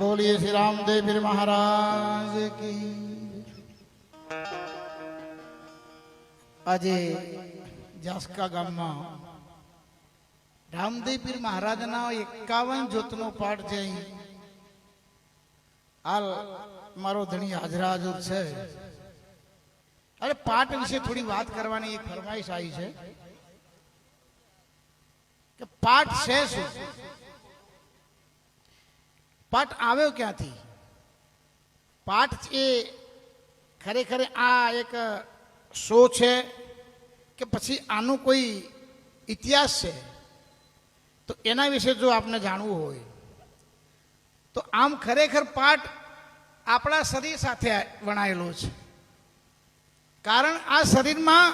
बोलिए श्री रामदेव पीर महाराज की। આજે જાસકા ગામમાં રામદેવ પીર મહારાજના 51 જ્યોતનો પાઠ છે. હાલ મારો ધણી હાજરા હાજર છે. અરે પાઠ વિશે થોડી વાત કરવાની એક ફરમાઈશ આવી છે કે પાઠ છે શું, પાઠ આવ્યો ક્યાંથી? પાઠ એ ખરેખર આ એક શો છે કે પછી આનું કોઈ ઇતિહાસ છે? તો એના વિશે જો આપને જાણવું હોય તો આમ ખરેખર પાઠ આપણા શરીર સાથે વણાયેલો છે. કારણ આ શરીરમાં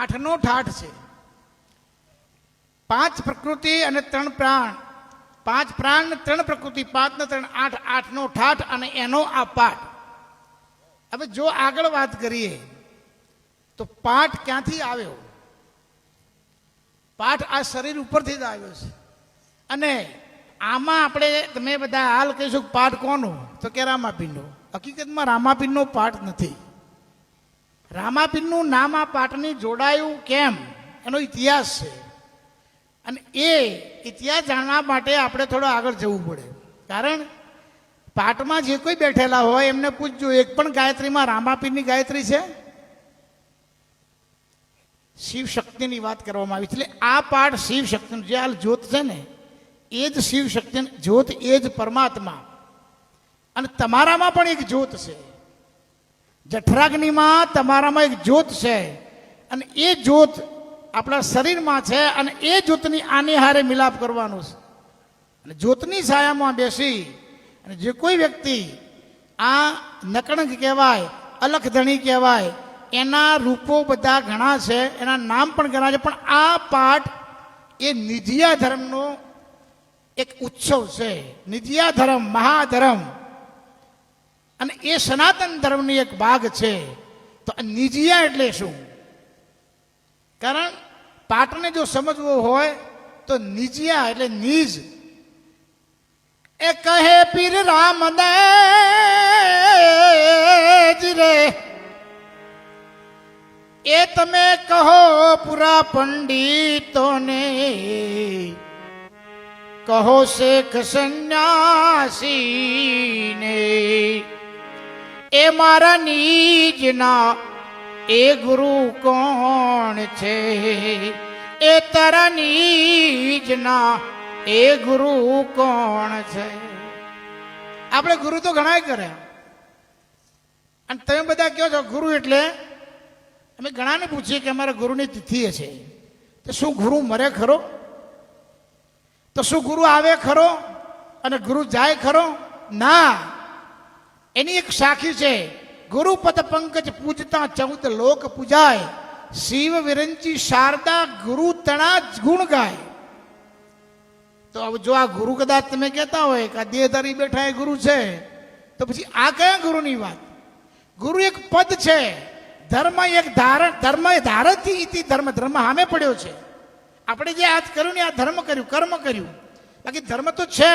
8નો ઠાઠ છે. 5 પ્રકૃતિ અને 3 પ્રાણ, 5 પ્રાણ ને 3 પ્રકૃતિ, 5 ને 3 8, 8નો ઠાઠ અને એનો આ પાઠ. હવે જો આગળ વાત કરીએ તો પાઠ ક્યાંથી આવ્યો? પાઠ આ શરીર ઉપરથી જ આવ્યો છે. અને આમાં આપણે તમે બધા હાલ કહીશું પાઠ કોનો, તો કે રામાપીરનો. હકીકતમાં રામાપીરનો પાઠ નથી. રામાપીરનું નામ આ પાઠની જોડાયું કેમ એનો ઇતિહાસ છે. અને એ ઇતિહાસ જાણવા માટે આપણે થોડો આગળ જવું પડે. કારણ પાઠમાં જે કોઈ બેઠેલા હોય એમને પૂછજો, એક પણ ગાયત્રીમાં રામાપીરની ગાયત્રી છે? શિવ શક્તિની વાત કરવામાં આવી છે. એટલે આ પાઠ શિવ શક્તિનો જે હાલ જ્યોત છે ને એ જ શિવ શક્તિ જ્યોત, એ જ પરમાત્મા. અને તમારામાં પણ એક જ્યોત છે. જઠરાગ્નિમાં તમારામાં એક જ્યોત છે અને એ જ્યોત આપણા શરીરમાં છે. અને એ જ્યોતની આને હારે મિલાપ કરવાનો છે. અને જ્યોતની છાયામાં બેસી અને જે કોઈ વ્યક્તિ આ નકણક કહેવાય, અલખધણી કહેવાય, એના રૂપો બધા ઘણા છે, એના નામ પણ ઘણા છે. પણ આ પાઠ એ નિધિયા ધર્મનો એક ઉત્સવ છે. નિધિયા ધર્મ, મહાધર્મ, અને એ સનાતન ધર્મની એક ભાગ છે. તો નિધિયા એટલે શું? કારણ પાઠને જો સમજવો હોય તો નિજિયા એટલે નિજ. એ કહે પીર રામદેવ રે, એ તમે કહો પૂરા પંડિતોને, કહો શેખ સંન્યાસીને, એ મારા નિજના એ ગુરુ કોણ છે? એ તારા નિજના એ ગુરુ કોણ છે? આપણે ગુરુ તો ઘણા કરે, અને તમે બધા કહો છો ગુરુ એટલે. અમે ઘણાને પૂછીએ કે અમારા ગુરુની તિથિ છે, તો શું ગુરુ મરે ખરો? તો શું ગુરુ આવે ખરો અને ગુરુ જાય ખરો? ના, એની એક સાખી છે. ગુરુપદ પંકજ પૂજતા 14 લોક પૂજાય, શિવ વિરંચી શારદા ગુરુ તણા ગુણ ગાય. તો હવે જો આ ગુરુ કદાચ તમે કહેતા હોય કે આ દેહધારી બેઠા એ ગુરુ છે, તો પછી આ કયા ગુરુની વાત? ગુરુ એક પદ છે. ધર્મ એક ધારણ, ધર્મ એ ધારણથી ઇતિ ધર્મ, ધર્મ સામે પડ્યો છે. આપણે જે આજ કર્યું ને આ ધર્મ કર્યું, કર્મ કર્યું. બાકી ધર્મ તો છે,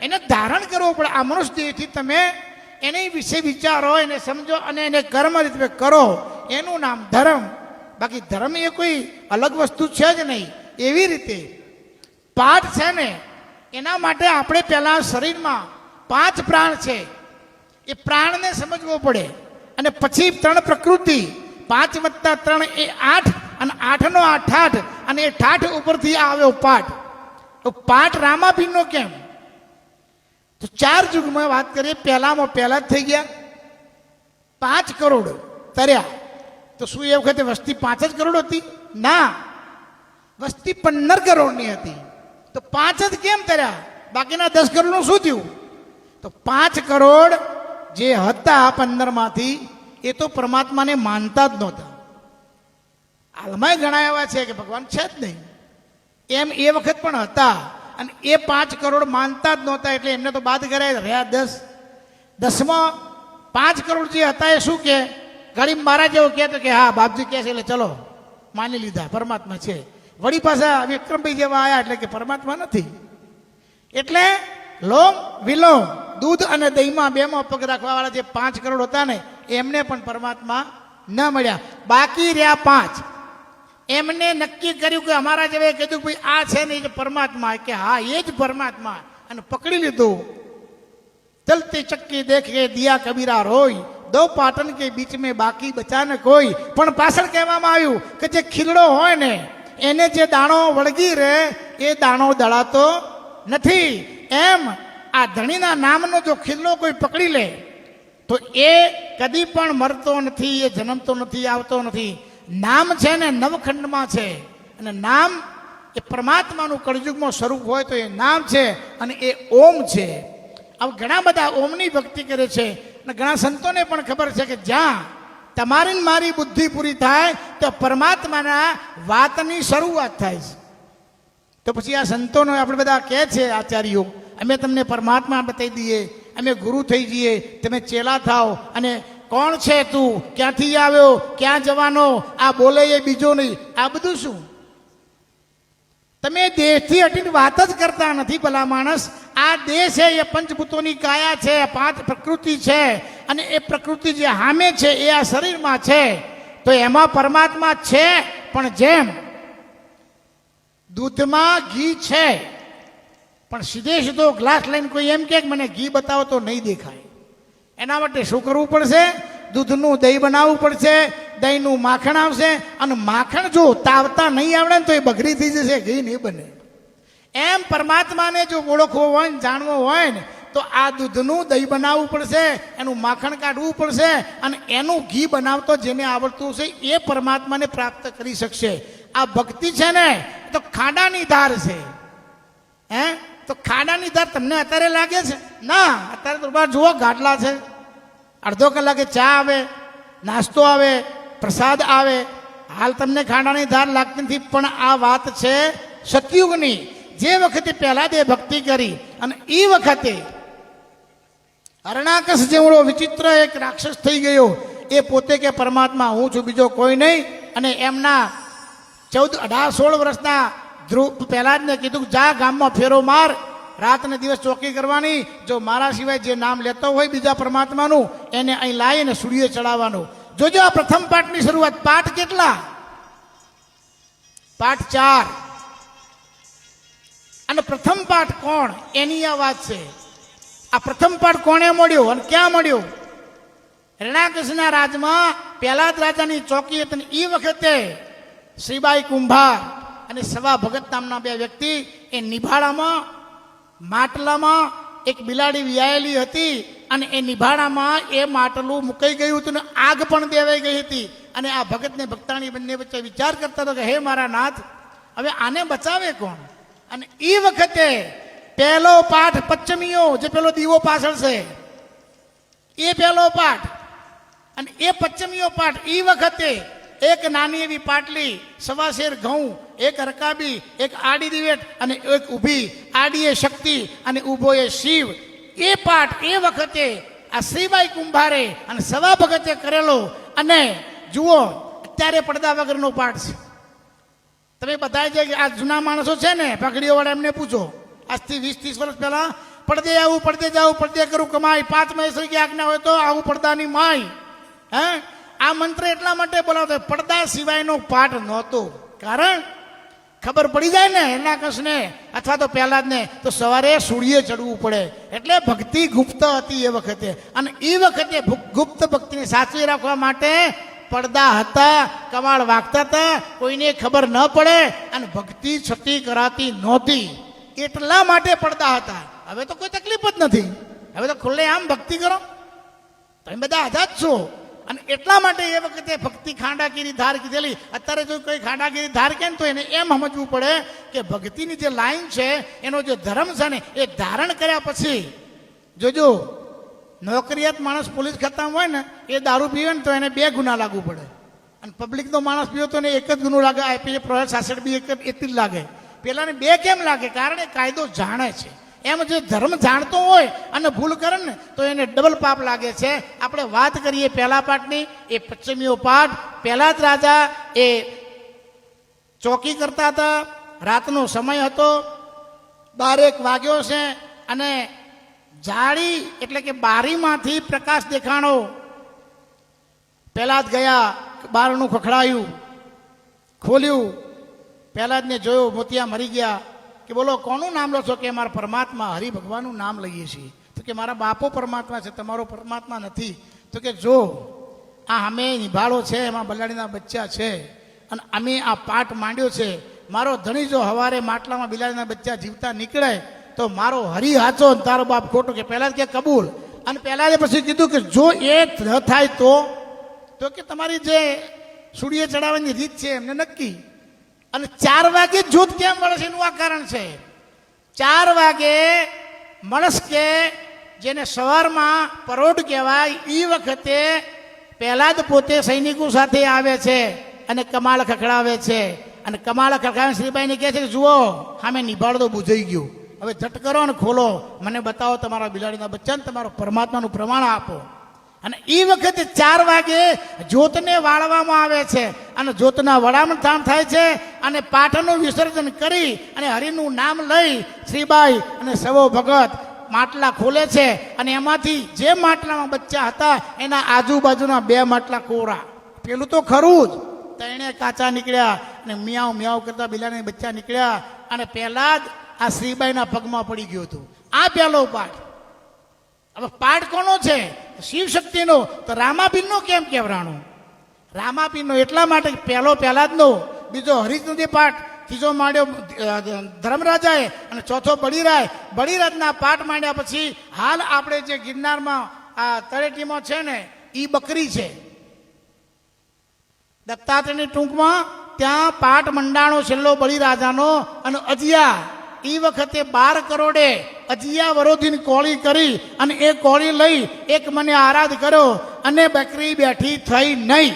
એને ધારણ કરવો પડે. આ મનુષ્ય દેહથી તમે એની વિશે વિચારો, એને સમજો અને એને કર્મ રીતે કરો, એનું નામ ધર્મ. બાકી ધર્મ એ કોઈ અલગ વસ્તુ છે જ નહીં. એવી રીતે પાઠ છે ને, એના માટે આપણે પહેલા શરીરમાં 5 પ્રાણ છે, એ પ્રાણને સમજવો પડે. અને પછી 3 પ્રકૃતિ, 5 + 3 એ 8, અને 8નો આ ઠાઠ, અને એ ઠાઠ ઉપરથી આવ્યો પાઠ. તો પાઠ રામાપીરનો કેમ? તો 4 યુગમાં વાત કરીએ. પહેલામાં પહેલા જ થઈ ગયા 5 કરોડ તર્યા. તો શું એ વખતે વસ્તી 5 જ કરોડ હતી? ના, વસ્તી 15 કરોડની હતી. તો 5 જ કેમ તર્યા? બાકીના 10 કરોડનું શું થયું? તો 5 કરોડ જે હતા 15માંથી એ તો પરમાત્માને માનતા જ નહોતા. હાલમાં ઘણા એવા છે કે ભગવાન છે જ નહીં, એમ એ વખત પણ હતા. અને એ 5 કરોડ માનતા જ નહોતા, એટલે એમને તો બાદ કરાય. રહ્યા 10. 10માં 5 કરોડ જે હતા એ શું કે ગાડી મારા જેવો કહેતો કે હા બાપજી કહે છે એટલે ચલો માની લીધા, પરમાત્મા છે. વળી પાછા વિક્રમભાઈ જેવા આવ્યા એટલે કે પરમાત્મા નથી. એટલે લોમ વિલોમ, દૂધ અને દહીંમાં બેમાં પગ રાખવાવાળા જે 5 કરોડ હતા ને એમને પણ પરમાત્મા ન મળ્યા. બાકી રહ્યા 5. એમને નક્કી કર્યું કે અમારા જેવા કીધું ભાઈ આ છે ને એ જ પરમાત્મા, કે હા એ જ પરમાત્મા, અને પકડી લીધું. ચલતી ચક્કી દેખે દિયા કબીરા રોય, દો પાટન કે બીચ મેં બાકી બચા ન કોઈ. પણ પાછળ કહેવામાં આવ્યું કે જે ખીલડો હોય ને એને જે દાણો વળગી રહે એ દાણો દળાતો નથી. એમ આ ધણીના નામનો જો ખીલ્લો કોઈ પકડી લે તો એ કદી પણ મરતો નથી, એ જન્મતો નથી, આવતો નથી. નામ છે ને નવખંડમાં છે, અને નામ એ પરમાત્માનું કળયુગમાં સ્વરૂપ હોય તો એ નામ છે, અને એ ઓમ છે. આવ ઘણા બધા ઓમની ભક્તિ કરે છે, અને ઘણા સંતોને પણ ખબર છે કે જ્યાં તમારી ને મારી બુદ્ધિ પૂરી થાય તો પરમાત્માના વાતની શરૂઆત થાય છે. તો પછી આ સંતોનો આપણે બધા કહે છે આચાર્યો, અમે તમને પરમાત્મા બતાવી દઈએ, અમે ગુરુ થઈ જઈએ, તમે ચેલા થાઓ, અને કોણ છે તું, ક્યાંથી આવ્યો, ક્યાં જવાનો, આ બોલે એ બીજો નહીં, આ બધું શું? તમે દેહથી હટીને વાત જ કરતા નથી ભલા માણસ. આ દેહ છે એ પંચભૂતોની કાયા છે, 5 પ્રકૃતિ છે, અને એ પ્રકૃતિ જે હામે છે એ આ શરીરમાં છે. તો એમાં પરમાત્મા છે, પણ જેમ દૂધમાં ઘી છે, પણ સીધે સીધો ગ્લાસ લઈને કોઈ એમ કે મને ઘી બતાવો તો નહીં દેખાય. એના માટે શું કરવું પડશે? દૂધનું દહીં બનાવવું પડશે, દહીંનું માખણ આવશે, અને માખણ જો તાવતા નહીં આવડે ને તો એ બગડી થઈ જશે, ઘી નહીં બને. એમ પરમાત્માને જો ઓળખવો હોય ને જાણવો હોય ને તો આ દૂધનું દહીં બનાવવું પડશે, એનું માખણ કાઢવું પડશે, અને એનું ઘી બનાવતો જેને આવડતું હશે એ પરમાત્માને પ્રાપ્ત કરી શકશે. આ ભક્તિ છે ને તો ખાડાની ધાર છે. તો ખાડાની ધાર તમને અત્યારે લાગે છે? ના, અત્યારે તો બાર જુઓ ગાટલા છે, અડધો કલાકે ચા આવે, નાસ્તો આવે, પ્રસાદ આવે. હાલ તમને ખાડાની ધાર લાગતી નથી, પણ આ વાત છે સતયુગની. જે વખતે પહેલા દે ભક્તિ કરી અને એ વખતે હરણાકશ જેવડો વિચિત્ર એક રાક્ષસ થઈ ગયો, એ પોતે કે પરમાત્મા હું છું, બીજો કોઈ નહીં. અને એમના 18-16 વર્ષના ધ્રુવ પહેલા જ ને કીધું જા ગામમાં ફેરો માર, રાત ને દિવસ ચોકી કરવાની, જો મારા સિવાય જે નામ લેતો હોય બીજા પરમાત્માનું એને અહીં લાવીને સૂર્ય ચડાવવાનું. જોજો આ પ્રથમ પાઠની શરૂઆત. પાઠ કેટલા? પાઠ 4. અને પ્રથમ પાઠ કોણ એની આ વાત છે. આ પ્રથમ પાઠ કોણે મળ્યો અને ક્યાં મળ્યો? હરણાકશના રાજમાં પહેલા જ રાજાની ચોકી હતી. એ વખતે શ્રીબાઈ કુંભાર અને સવા ભગત નામના 2 વ્યક્તિ એ નિભાળામાં માટલામાં એક બિલાડી વિયાયેલી હતી, અને એ નિભાળામાં એ માટલું મુકાઈ ગયું હતું, ને આગ પણ દેવાઈ ગઈ હતી. અને આ ભગત ને ભક્તાણી બંને વચ્ચે વિચાર કરતા હતા કે હે મારા નાથ, હવે આને બચાવે કોણ? અને એ વખતે પહેલો પાઠ પચ્ચમીઓ, જે પેલો દીવો પાછળ છે એ પહેલો પાઠ, અને એ પચ્ચમીઓ પાઠ એ વખતે એક નાની એવી પાટલી, 1.25 શેર ઘઉં, એક રકાબી, એક આડી દિવેટ અને એક ઊભી. આડી એ શક્તિ અને ઊભો એ શિવ. એ પાઠ એ વખતે આ શ્રીબાઈ કુંભારે અને સવા ભગતે કરેલો. અને જુઓ અત્યારે પડદા વગરનો પાઠ છે. તમે બધા જે આ જૂના માણસો છે ને પગડીઓવાળા, એમને પૂછો આજથી 20-30 વર્ષ પહેલા પડદે આવું, પડદે જાવું, પડદે કરું કમાઈ, 5 મહેશ્વરી की આજ્ઞા હોય તો આવું પડદાની માય. આ મંત્ર એટલા માટે બોલાવતો, પડદા સિવાયનો પાઠ નહોતો. કારણ ખબર પડી જાય ને હરણાકશને અથવા તો પહેલા જ ને તો સવારે સૂર્ય ચડવું પડે. એટલે ભક્તિ ગુપ્ત હતી એ વખતે, અને એ વખતે ગુપ્ત ભક્તિને સાચવી રાખવા માટે પડદા હતા, કવાળ વાગતા હતા, કોઈને ખબર ન પડે, અને ભક્તિ છતી કરાતી નહોતી એટલા માટે પડદા હતા. હવે તો કોઈ તકલીફ જ નથી, હવે તો ખુલ્લે આમ ભક્તિ કરો, તમે બધા આઝાદ છો. અને એટલા માટે એ વખતે ભક્તિ ખાંડાગીરી ધાર કીધેલી. અત્યારે જો કોઈ ખાંડાગીરી ધાર કે તો એને એમ સમજવું પડે કે ભક્તિની જે લાઈન છે એનો જે ધર્મ છે ને એ ધારણ કર્યા પછી જોજો, નોકરિયાત માણસ પોલીસ ખાતામાં હોય ને એ દારૂ પીવે ને તો એને 2 ગુના લાગુ પડે, અને પબ્લિકનો માણસ પીવે તો એને 1 જ ગુનો લાગે. આઈપીએ પ્રોસેસ સાસડ બી એટલી જ લાગે. પેલાને 2 કેમ લાગે? કારણ એ કાયદો જાણે છે. એમ જે ધર્મ જાણતો હોય અને ભૂલ કરે ને તો એને ડબલ પાપ લાગે છે. આપણે વાત કરીએ પહેલા પાઠની, એ પશ્ચિમીઓ પાઠ. પહેલા જ રાજા એ ચોકી કરતા હતા, રાતનો સમય હતો, 12 વાગ્યો છે, અને જાળી એટલે કે બારીમાંથી પ્રકાશ દેખાણો. પહેલા જ ગયા, બારણું ખખડાયું, ખોલ્યું, પહેલા જ ને જોયું, મોતિયા મરી ગયા. કે બોલો કોનું નામ લો છો? કે મારા પરમાત્મા હરિ ભગવાનનું નામ લઈએ છીએ. તો કે મારા બાપો પરમાત્મા છે, તમારો પરમાત્મા નથી. તો કે જો આ અમે નિભાળો છે, એમાં બલાડીના બચ્ચા છે, અને અમે આ પાઠ માંડ્યો છે. મારો ધણી જો હવારે માટલામાં બિલાડીના બચ્ચા જીવતા નીકળે તો મારો હરિ હાચો ને તારો બાપ ખોટો. કે પહેલા જ કે કબૂલ. અને પહેલા જ પછી કીધું કે જો એ ન થાય તો કે તમારી જે સૂર્ય ચડાવવાની રીત છે એમને નક્કી. અને 4 વાગે જૂથ કેમ મળે છે એનું આ કારણ છે. 4 વાગે માણસ કે જેને સવારમાં પરોઢ કહેવાય, એ વખતે પહેલા જ પોતે સૈનિકો સાથે આવે છે અને કમાળ ખખડાવે છે. અને કમાળ ખખડાવીને શ્રીબાઈને કહે છે કે જુઓ સામે નિભાળ તો બુજાઈ ગયું, હવે ઝટ કરો અને ખોલો, મને બતાવો તમારા બિલાડીના બચ્ચાને, તમારો પરમાત્માનું પ્રમાણ આપો. અને એ વખતે 4 વાગે જ્યોતને વાળવામાં આવે છે અને જ્યોતના વડામણ થાય છે. અને પાઠનું વિસર્જન કરી અને હરિનું નામ લઈ શ્રીબાઈ અને સવો ભગત માટલા ખોલે છે. અને એમાંથી જે માટલામાં બચ્ચા હતા એના આજુબાજુના 2 માટલા કોરા. પેલું તો ખરું જ, તેણે કાચા નીકળ્યા અને મિયાવ મિયાવ કરતા બિલાડીના બચ્ચા નીકળ્યા. અને પહેલા જ આ શ્રીબાઈના પગમાં પડી ગયું હતું. આ પહેલો પાઠ. હવે પાઠ કોનો છે? શિવ શક્તિનો. તો રામાપીરનો કેમ કહેવરાણું? રામાપીરનો એટલા માટે પહેલા જ નો, બીજો હરિચંદ્ર પાઠ, ત્રીજો માંડ્યો ધર્મરાજાએ અને ચોથો બળીરાજના પાઠ માંડ્યા પછી હાલ આપણે જે ગિરનારમાં આ તળેટીમાં છે ને એ બકરી છે. દત્તાત્રેયની ટૂંકમાં ત્યાં પાઠ મંડાણો છેલ્લો બળીરાજાનો. અને અજિયા એ વખતે 12 કરોડે અજિયા વરોધીની કોળી કરી અને એ કોળી લઈ એક મને આરાધ કર્યો અને બકરી બેઠી થઈ નહીં.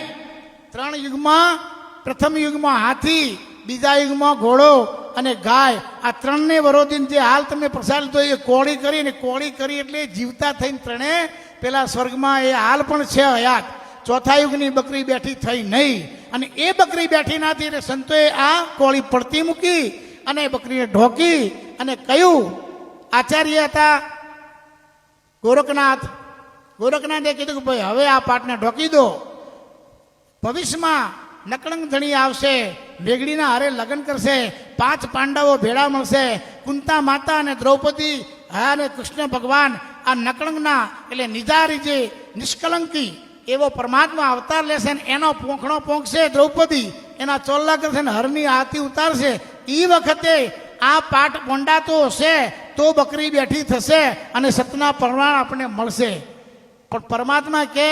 3 યુગમાં, પ્રથમ યુગમાં હાથી, બીજા યુગમાં ઘોડો અને ગાય, આ 3ને વરોધીને જે હાલ તમે પ્રસાદ લીધો એ કોળી કરી. અને કોળી કરી એટલે જીવતા થઈને 3 પેલા સ્વર્ગમાં એ હાલ પણ છે હયાત. ચોથા યુગની બકરી બેઠી થઈ નહીં. અને એ બકરી બેઠી નથી એટલે સંતોએ આ કોળી પડતી મૂકી અને બકરીને ઢોકી અને કહ્યું, આચાર્ય હતા ગોરખનાથે કીધું કે ભાઈ હવે આ પાઠને ઢોકી દો. ભવિષ્યમાં નકળંગ ધણી આવશે, મેઘડીના હારે લગ્ન કરશે, 5 પાંડવો ભેળા મળશે, કુંતા માતા અને દ્રૌપદી અને કૃષ્ણ ભગવાન આ નકળંગના એટલે નિજારી જે નિષ્કલંકી એવો પરમાત્મા અવતાર લેશે ને એનો પોંખણો પોંખશે દ્રૌપદી, એના ચોલ્લા કરશે ને હરની આરતી ઉતારશે. એ વખતે આ પાઠ મંડાતો હશે તો બકરી બેઠી થશે અને સતના પ્રમાણ આપણને મળશે. પણ પરમાત્મા કે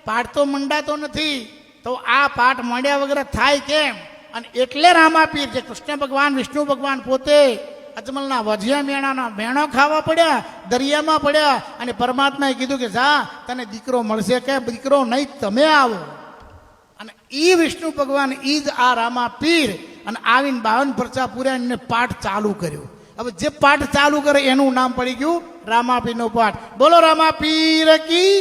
પાઠ તો મંડાતો નથી, તો આ પાઠ માંડ્યા વગર થાય કેમ? અને એટલે રામાપીર જે કૃષ્ણ ભગવાન વિષ્ણુ ભગવાન પોતે અજમલના વજિયા મેણાના મેણો ખાવા પડ્યા, દરિયામાં પડ્યા અને પરમાત્માએ કીધું કે જા તને દીકરો મળશે. કે દીકરો નહીં, તમે આવો. અને ઈ વિષ્ણુ ભગવાન ઈ જ આ રામાપીર. અને આવીને 52 પરચા પૂર્યા એને પાઠ ચાલુ કર્યો. હવે જે પાઠ ચાલુ કરે એનું નામ પડી ગયું રામાપીરનો પાઠ. બોલો રામાપીર કી.